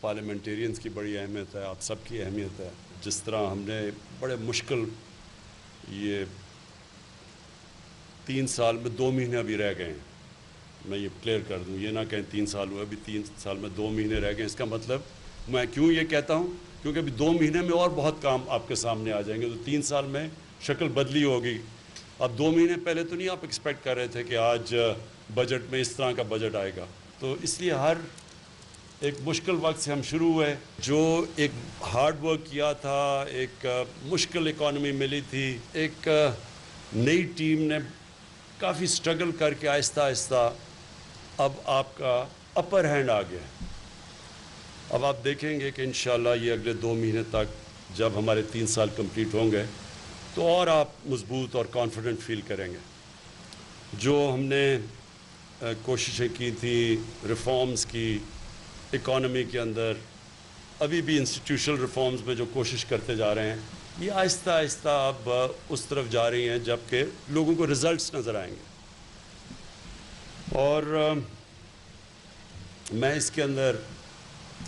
Parliamentarians کی بڑی اہمیت ہے، آپ سب کی اہمیت ہے. جس طرح ہم نے بڑے مشکل یہ 3 سال میں 2 مہینے ابھی رہ گئے ہیں. میں یہ کلیئر کر دوں، یہ نہ کہیں 3 سال ہوئے، ابھی 3 سال میں 2 مہینے رہ گئے. اس کا مطلب میں کیوں یہ کہتا ہوں؟ کیونکہ ابھی 2 مہینے میں اور بہت کام آپ کے سامنے آ جائیں گے. تو 3 سال میں شکل بدلی ہوگی. اب 2 مہینے پہلے تو نہیں آپ ایکسپیکٹ کر رہے تھے کہ آج بجٹ میں اس طرح کا بجٹ آئے گا. تو اس لیے ہر ایک مشکل وقت سے ہم شروع ہوئے. جو ایک ہارڈ ورک کیا تھا، ایک مشکل اکانومی ملی تھی، ایک نئی ٹیم نے کافی سٹرگل کر کے آہستہ آہستہ اب آپ کا اپر ہینڈ آ گیا. اب آپ دیکھیں گے کہ انشاءاللہ یہ اگلے 2 مہینے تک جب ہمارے 3 سال کمپلیٹ ہوں گے تو اور آپ مضبوط اور کانفیڈنٹ فیل کریں گے. جو ہم نے کوششیں کی تھی ریفارمز کی اکانومی کے اندر، ابھی بھی انسٹیٹیوشنل ریفارمز میں جو کوشش کرتے جا رہے ہیں، یہ آہستہ آہستہ اب اس طرف جا رہی ہیں جبکہ لوگوں کو رزلٹس نظر آئیں گے. اور میں اس کے اندر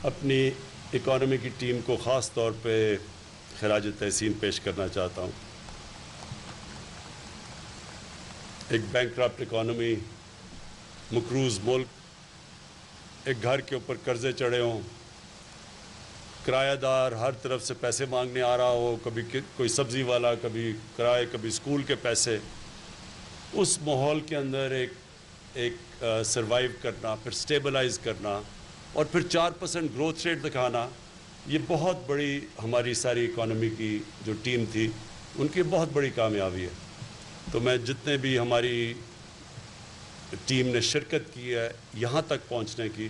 اپنی اکانومی کی ٹیم کو خاص طور پہ خراج تحسین پیش کرنا چاہتا ہوں. ایک بینکرپٹ اکانومی، مقروض ملک، ایک گھر کے اوپر قرضے چڑھے ہوں، کرایہ دار ہر طرف سے پیسے مانگنے آ رہا ہو، کبھی کوئی سبزی والا، کبھی کرائے، کبھی اسکول کے پیسے. اس ماحول کے اندر ایک سروائیو کرنا، پھر سٹیبلائز کرنا اور پھر 4% گروتھ ریٹ دکھانا، یہ بہت بڑی ہماری ساری اکانومی کی جو ٹیم تھی ان کی بہت بڑی کامیابی ہے. تو میں جتنے بھی ہماری ٹیم نے شرکت کی ہے یہاں تک پہنچنے کی،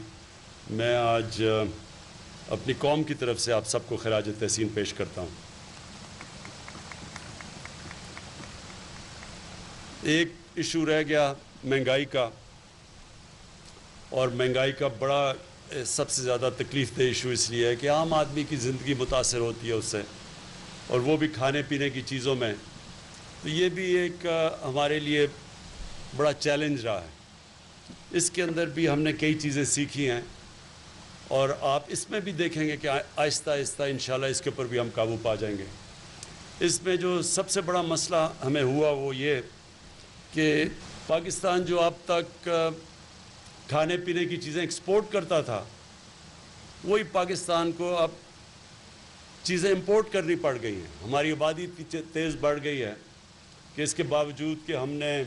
میں آج اپنی قوم کی طرف سے آپ سب کو خراج تحسین پیش کرتا ہوں. ایک ایشو رہ گیا مہنگائی کا، اور مہنگائی کا بڑا سب سے زیادہ تکلیف دہ ایشو اس لیے ہے کہ عام آدمی کی زندگی متاثر ہوتی ہے اس سے، اور وہ بھی کھانے پینے کی چیزوں میں. تو یہ بھی ایک ہمارے لیے بڑا چیلنج رہا ہے. اس کے اندر بھی ہم نے کئی چیزیں سیکھی ہیں، اور آپ اس میں بھی دیکھیں گے کہ آہستہ آہستہ انشاءاللہ اس کے اوپر بھی ہم قابو پا جائیں گے. اس میں جو سب سے بڑا مسئلہ ہمیں ہوا وہ یہ کہ پاکستان جو اب تک کھانے پینے کی چیزیں ایکسپورٹ کرتا تھا، وہی پاکستان کو اب چیزیں امپورٹ کرنی پڑ گئی ہیں. ہماری آبادی اتنی تیز بڑھ گئی ہے کہ اس کے باوجود کہ ہم نے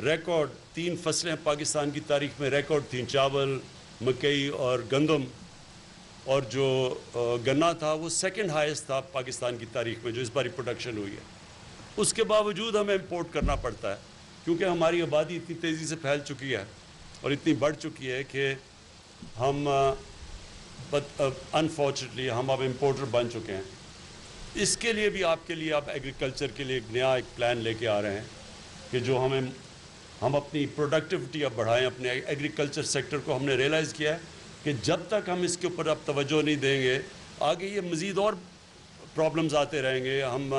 ریکارڈ 3 فصلیں پاکستان کی تاریخ میں ریکارڈ تھیں، چاول، مکئی اور گندم، اور جو گنا تھا وہ سیکنڈ ہائیسٹ تھا پاکستان کی تاریخ میں جو اس باری پروڈکشن ہوئی ہے. اس کے باوجود ہمیں امپورٹ کرنا پڑتا ہے کیونکہ ہماری آبادی اتنی تیزی سے پھیل چکی ہے اور اتنی بڑھ چکی ہے کہ ہم انفارچونیٹلی ہم اب امپورٹر بن چکے ہیں. اس کے لیے بھی آپ کے لیے آپ ایگریکلچر کے لیے ایک نیا پلان لے کے آ رہے ہیں کہ جو ہم اپنی پروڈکٹیوٹی اب بڑھائیں. اپنے ایگریکلچر سیکٹر کو ہم نے ریئلائز کیا ہے کہ جب تک ہم اس کے اوپر اب توجہ نہیں دیں گے، آگے یہ مزید اور پرابلمز آتے رہیں گے. ہم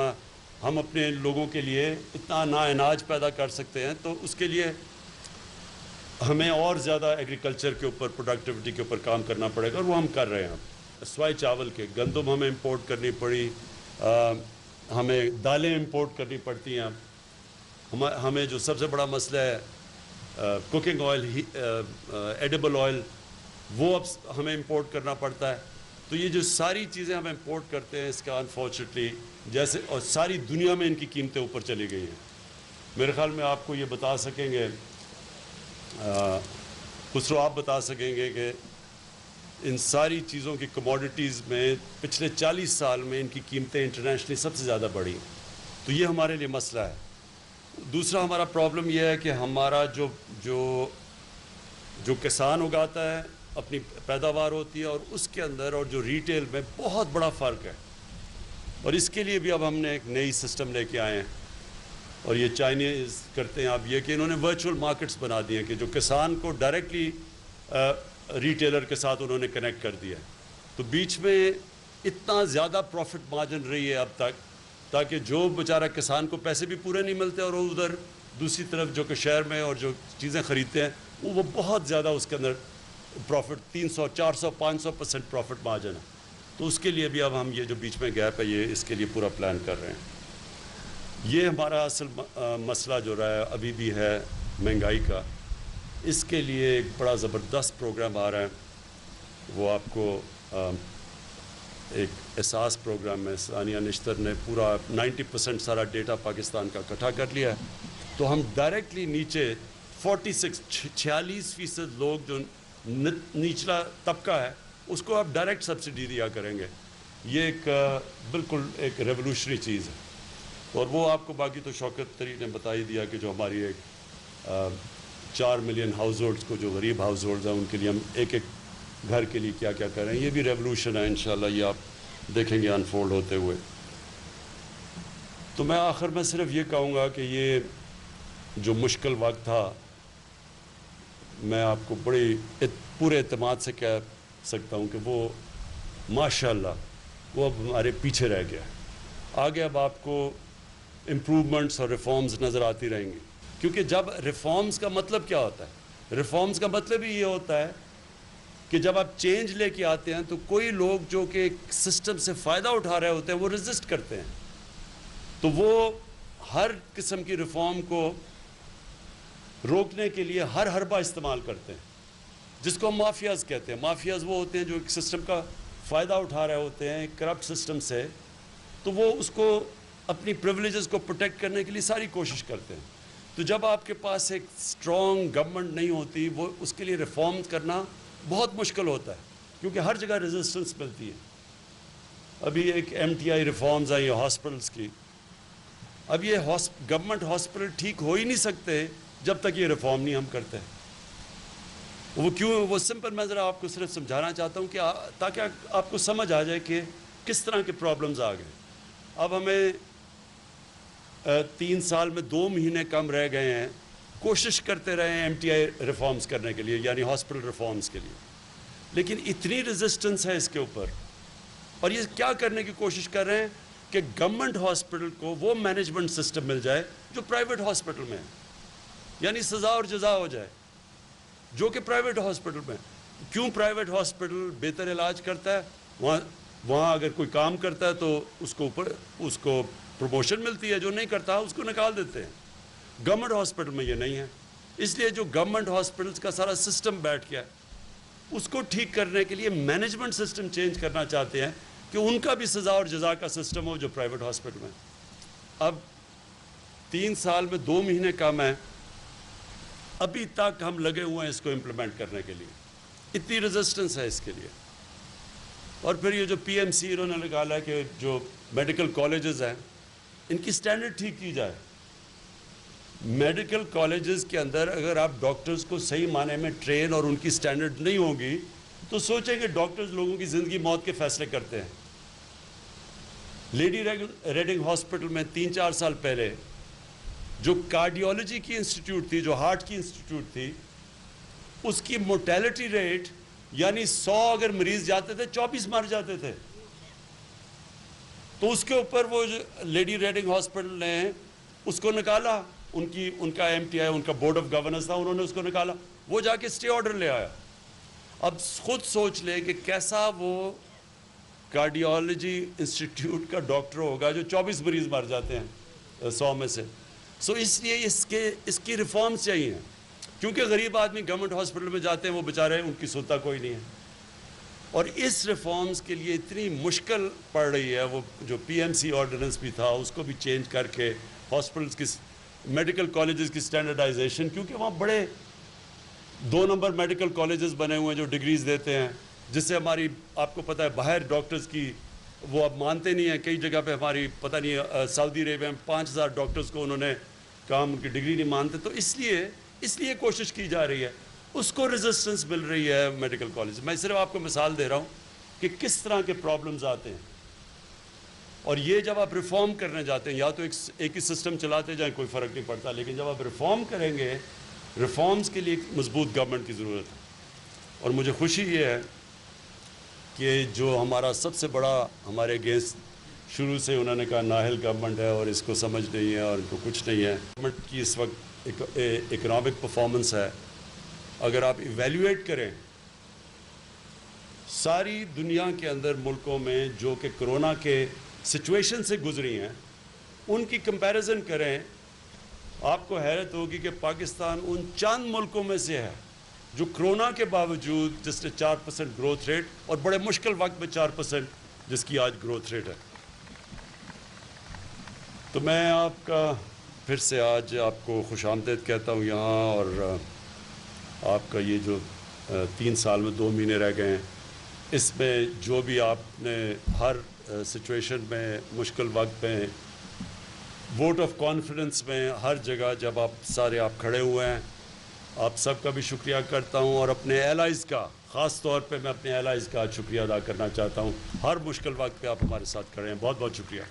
اپنے لوگوں کے لیے اتنا نا اناج پیدا کر سکتے ہیں، تو اس کے لیے ہمیں اور زیادہ ایگریکلچر کے اوپر، پروڈکٹیوٹی کے اوپر کام کرنا پڑے گا، اور وہ ہم کر رہے ہیں. سوائے چاول کے گندم ہمیں امپورٹ کرنی پڑی، ہمیں دالیں امپورٹ کرنی پڑتی ہیں. ہمیں جو سب سے بڑا مسئلہ ہے کوکنگ آئل، ایڈیبل آئل، وہ اب ہمیں امپورٹ کرنا پڑتا ہے. تو یہ جو ساری چیزیں ہم امپورٹ کرتے ہیں، اس کا انفارچونیٹلی جیسے اور ساری دنیا میں ان کی قیمتیں اوپر چلی گئی ہیں. میرے خیال میں آپ کو یہ بتا سکیں گے، خسرو آپ بتا سکیں گے کہ ان ساری چیزوں کی کموڈیٹیز میں پچھلے 40 سال میں ان کی قیمتیں انٹرنیشنلی سب سے زیادہ بڑھی. تو یہ ہمارے لیے مسئلہ ہے. دوسرا ہمارا پرابلم یہ ہے کہ ہمارا جو کسان اگاتا ہے، اپنی پیداوار ہوتی ہے، اور اس کے اندر اور جو ریٹیل میں بہت بڑا فرق ہے. اور اس کے لیے بھی اب ہم نے ایک نئی سسٹم لے کے آئے ہیں، اور یہ چائنیز کرتے ہیں اب یہ کہ انہوں نے ورچوئل مارکیٹس بنا دیے ہیں کہ جو کسان کو ڈائریکٹلی ریٹیلر کے ساتھ انہوں نے کنیکٹ کر دیا ہے. تو بیچ میں اتنا زیادہ پروفٹ مارجن رہی ہے اب تک، تاکہ جو بیچارہ کسان کو پیسے بھی پورے نہیں ملتے، اور ادھر دوسری طرف جو کہ شہر میں اور جو چیزیں خریدتے ہیں وہ بہت زیادہ اس کے اندر پروفٹ 300 400 500% پروفٹ مارجن ہے. تو اس کے لیے بھی اب ہم یہ جو بیچ میں گیپ ہے یہ اس کے لیے پورا پلان کر رہے ہیں. یہ ہمارا اصل مسئلہ جو رہا ہے ابھی بھی ہے مہنگائی کا. اس کے لیے ایک بڑا زبردست پروگرام آ رہا ہے. وہ آپ کو ایک احساس پروگرام ہے. ثانیہ نشتر نے پورا 90% سارا ڈیٹا پاکستان کا اکٹھا کر لیا ہے. تو ہم ڈائریکٹلی نیچے 46% لوگ جو نچلا طبقہ ہے اس کو آپ ڈائریکٹ سبسڈی دیا کریں گے. یہ ایک بالکل ایک ریولوشنری چیز ہے. اور وہ آپ کو باقی تو شوکت طری نے بتا ہی دیا کہ جو ہماری ایک 4 ملین ہاؤس ہولڈس کو جو غریب ہاؤس ہولڈز ہیں ان کے لیے ہم ایک گھر کے لیے کیا کیا کریں. یہ بھی ریولوشن ہے. انشاءاللہ یہ آپ دیکھیں گے انفولڈ ہوتے ہوئے. تو میں آخر میں صرف یہ کہوں گا کہ یہ جو مشکل وقت تھا میں آپ کو پورے اعتماد سے کہہ سکتا ہوں کہ وہ ماشاءاللہ وہ اب ہمارے پیچھے رہ گیا. آگے اب آپ کو امپروومنٹس اور ریفارمز نظر آتی رہیں گی. کیونکہ جب ریفارمز کا مطلب کیا ہوتا ہے؟ ریفارمز کا مطلب ہی یہ ہوتا ہے کہ جب آپ چینج لے کے آتے ہیں تو کوئی لوگ جو کہ سسٹم سے فائدہ اٹھا رہے ہوتے ہیں وہ ریزسٹ کرتے ہیں. تو وہ ہر قسم کی ریفارم کو روکنے کے لیے ہر حربہ استعمال کرتے ہیں جس کو ہم مافیاز کہتے ہیں. مافیاز وہ ہوتے ہیں جو ایک سسٹم کا فائدہ اٹھا رہے ہوتے ہیں کرپٹ سسٹم سے. تو وہ اس کو اپنی پریولیجز کو پروٹیکٹ کرنے کے لیے ساری کوشش کرتے ہیں. تو جب آپ کے پاس ایک اسٹرانگ گورنمنٹ نہیں ہوتی وہ اس کے لیے ریفارمز کرنا بہت مشکل ہوتا ہے کیونکہ ہر جگہ ریزسٹنس ملتی ہے. ابھی ایک MTI ریفارمز آئی ہیں ہاسپٹلس کی. اب یہ گورنمنٹ ہاسپٹل ٹھیک ہو ہی نہیں سکتے جب تک یہ ریفارم نہیں ہم کرتے. وہ کیوں؟ وہ سمپل میں ذرا آپ کو صرف سمجھانا چاہتا ہوں کہ تاکہ آپ کو سمجھ آ جائے کہ کس طرح کے پرابلمز آ گئے. اب ہمیں 3 سال میں 2 مہینے کم رہ گئے ہیں. کوشش کرتے رہے ہیں MTI ریفارمز کرنے کے لیے یعنی ہاسپٹل ریفارمز کے لیے. لیکن اتنی ریزسٹنس ہے اس کے اوپر. اور یہ کیا کرنے کی کوشش کر رہے ہیں کہ گورنمنٹ ہاسپٹل کو وہ مینجمنٹ سسٹم مل جائے جو پرائیویٹ ہاسپٹل میں ہے. یعنی سزا اور جزا ہو جائے جو کہ پرائیویٹ ہاسپٹل میں. کیوں پرائیویٹ ہاسپٹل بہتر علاج کرتا ہے؟ وہاں اگر کوئی کام کرتا ہے تو اس کو پروموشن ملتی ہے. جو نہیں کرتا اس کو نکال دیتے ہیں. گورنمنٹ ہاسپٹل میں یہ نہیں ہے. اس لیے جو گورنمنٹ ہاسپٹلس کا سارا سسٹم بیٹھ گیا اس کو ٹھیک کرنے کے لیے مینجمنٹ سسٹم چینج کرنا چاہتے ہیں کہ ان کا بھی سزا اور جزا کا سسٹم ہو جو پرائیویٹ ہاسپٹل میں. اب 3 سال میں 2 مہینے کم ہے. ابھی تک ہم لگے ہوئے ہیں اس کو امپلیمنٹ کرنے کے لیے. اتنی ریزسٹنس ہے اس کے لیے. اور پھر یہ جو PMC انہوں نے نکالا ہے کہ جو میڈیکل کالجز ہیں ان کی سٹینڈرڈ ٹھیک کی جائے. میڈیکل کالجز کے اندر اگر آپ ڈاکٹرز کو صحیح معنی میں ٹرین اور ان کی سٹینڈرڈ نہیں ہوگی تو سوچیں کہ ڈاکٹرز لوگوں کی زندگی موت کے فیصلے کرتے ہیں. لیڈی ریڈنگ ہاسپٹل میں 3-4 سال پہلے جو کارڈیولوجی کی انسٹیٹیوٹ تھی جو ہارٹ کی انسٹیٹیوٹ تھی اس کی مورٹیلٹی ریٹ یعنی 100 اگر مریض جاتے تھے 24 مر جاتے تھے. تو اس کے اوپر وہ لیڈی ریڈنگ ہاسپٹل نے اس کو نکالا. ان کا MTI ان کا بورڈ آف گورننس تھا. انہوں نے اس کو نکالا. وہ جا کے اسٹے آرڈر لے آیا. اب خود سوچ لیں کہ کیسا وہ کارڈیولوجی انسٹیٹیوٹ کا ڈاکٹر ہوگا جو 24 مریض مر جاتے ہیں 100 میں سے. اس لیے اس کی ریفارمز چاہیے کیونکہ غریب آدمی گورنمنٹ ہاسپٹل میں جاتے ہیں وہ بیچارے ان کی سنتا کوئی نہیں ہے. اور اس ریفارمز کے لیے اتنی مشکل پڑ رہی ہے. وہ جو PMC آرڈیننس بھی تھا اس کو بھی چینج کر کے ہاسپٹلس کی میڈیکل کالجز کی سٹینڈرڈائزیشن کیونکہ وہاں بڑے 2 نمبر میڈیکل کالجز بنے ہوئے ہیں جو ڈگریز دیتے ہیں جس سے ہماری آپ کو پتہ ہے باہر ڈاکٹرز کی وہ اب مانتے نہیں ہیں. کئی جگہ پہ ہماری پتہ نہیں سعودی عربیہ میں 5000 ڈاکٹرز کو انہوں نے کام کی ڈگری نہیں مانتے. تو اس لیے کوشش کی جا رہی ہے. اس کو ریزسٹنس مل رہی ہے میڈیکل کالج. میں صرف آپ کو مثال دے رہا ہوں کہ کس طرح کے پرابلمز آتے ہیں. اور یہ جب آپ ریفارم کرنے جاتے ہیں یا تو ایک ہی سسٹم چلاتے جائیں کوئی فرق نہیں پڑتا. لیکن جب آپ ریفارم کریں گے ریفارمز کے لیے ایک مضبوط گورنمنٹ کی ضرورت ہے. اور مجھے خوشی یہ ہے کہ جو ہمارا سب سے بڑا ہمارے اگینسٹ شروع سے انہوں نے کہا نااہل گورنمنٹ ہے اور اس کو سمجھ نہیں ہے اور ان کو کچھ نہیں ہے. گورنمنٹ کی اس وقت اکنامک پرفارمنس ہے. اگر آپ ایویلیویٹ کریں ساری دنیا کے اندر ملکوں میں جو کہ کرونا کے سچویشن سے گزری ہیں ان کی کمپیریزن کریں، آپ کو حیرت ہوگی کہ پاکستان ان چند ملکوں میں سے ہے جو کرونا کے باوجود جس نے 4% گروتھ ریٹ اور بڑے مشکل وقت میں 4% جس کی آج گروتھ ریٹ ہے. تو میں آپ کا پھر سے آج آپ کو خوش آمدید کہتا ہوں یہاں، اور آپ کا یہ جو 3 سال میں 2 مہینے رہ گئے ہیں، اس میں جو بھی آپ نے ہر سچویشن میں، مشکل وقت میں، ووٹ آف کانفیڈنس میں، ہر جگہ جب آپ کھڑے ہوئے ہیں، آپ سب کا بھی شکریہ کرتا ہوں، اور اپنے ایلائز کا، خاص طور پہ میں اپنے ایلائز کا شکریہ ادا کرنا چاہتا ہوں. ہر مشکل وقت پہ آپ ہمارے ساتھ کھڑے ہیں. بہت بہت شکریہ.